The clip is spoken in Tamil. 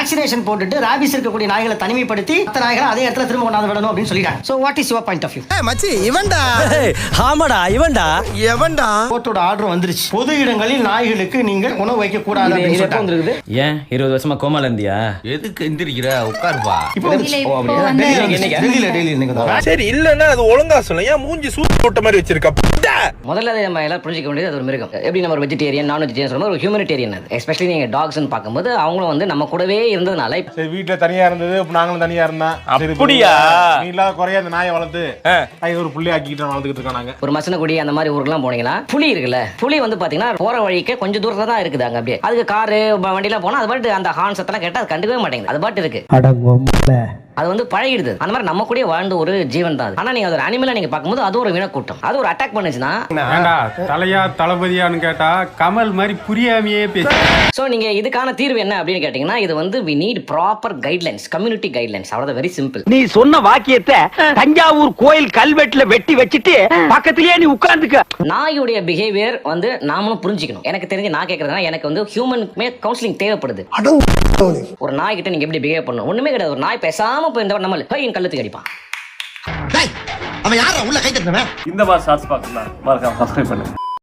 வேக்சினேஷன் போட்டுட்டு ராபிஸ் இருக்கக்கூடிய நாய்களை தனிமைப்படுத்தி மற்ற நாய்களை அதே இடத்துல திரும்ப கொண்டாந்து விடணும் அப்படின்னு சொல்லிட்டாங்க. So what is your point of view? மச்சி இவன்டா. ஆமாடா இவன்டா. எவன்டா? கோர்ட்டோட ஆர்டர் வந்துருச்சு. பொது இடங்களில் நாய்களுக்கு நீங்கள் உணவு வைக்க கூடாது அப்படின்னு சொல்லிட்டாங்க. ஏன் 20 வருஷமா கோமால இருந்தியா? எதுக்கு எந்திரிக்கிற? உட்காருப்பா. இப்போ சரி இல்லன்னா அது ஒழுங்கா சொல்ல. ஏன் மூஞ்சி சூட் போட்ட மாதிரி வச்சிருக்க? முதல்ல நம்ம எல்லாம் புரிஞ்சிக்க வேண்டியது அது ஒரு மிருகம். எப்படி நம்ம ஒரு வெஜிடேரியன் நான் வெஜிடேரியன் சொல்லும்போது ஒரு ஹியூமனிடேரியன். அது எஸ்பெஷலி நீங்க டாக்ஸ்னு பார்க்கும்போது அவங்களும் வந்து நம்ம கூடவே இருந்ததுனால சரி வீட்டுல தனியா இருந்தது, நாங்களும் தனியா இருந்தோம். அப்படியா? நீ இல்லாத குறைய அந்த நாயை வளர்த்து ஒரு புள்ளி ஆக்கிட்டு வளர்த்துக்கிட்டு இருக்காங்க. ஒரு மசனகுடி அந்த மாதிரி ஊருக்குலாம் போனீங்கன்னா புலி இருக்குல்ல, புலி வந்து பாத்தீங்கன்னா போற வழிக்கு கொஞ்சம் தூரத்துல தான் இருக்குது அங்க. அப்படியே அதுக்கு காரு வண்டிலாம் போனா அது பாட்டு அந்த ஹார்ன் சத்தெல்லாம் கேட்டா அது கண்டுக்கவே மாட்டேங்குது. அது பாட்டு இருக்கு, அது வந்து பழகிடுது. அந்த மாதிரி நம்ம கூட வாழ்ந்த ஒரு ஜீவன் தான். ஆனா நீங்க ஒரு அனிமலை நீங்க பார்க்கும்போது அது ஒரு வினக்கூட்டம். அது ஒரு அட்டாக் பண்ணுச்சுன்னா தலையா தளபதியான்னு கேட்டா கமல் மாதிரி புரியாமையே பேச. சோ நீங்க இதுக்கான தீர்வு என்ன அப்படின்னு கேட்டீங்கன்னா இது வந்து we need proper guidelines, community guidelines. அவ்வளவு வெரி சிம்பிள். நீ சொன்ன வாக்கியத்தை தஞ்சாவூர் கோயில் கல்வெட்டுல வெட்டி வச்சிட்டு பக்கத்திலேயே நீ உட்கார்ந்துக்க. நாயுடைய பிஹேவியர் வந்து நாமளும் புரிஞ்சுக்கணும். எனக்கு தெரிஞ்சு நான் கேட்கறதுனா எனக்கு வந்து ஹியூமனுக்குமே கவுன்சிலிங் தேவைப்படுது. ஒரு நாய் கிட்ட நீங்க எப்படி பிஹேவ் பண்ணணும் ஒண்ணுமே கிடையாது. ஒரு நாய் பேசாம போய் இந்த நம்ம என் கழுத்துக்கு அடிப்பான். அவன் யாரா உள்ள கை தட்டினவன்? இந்த மாதிரி ஷார்ட்ஸ் பார்க்கலாம், மறக்காம சப்ஸ்கிரைப் பண்ணுங்க.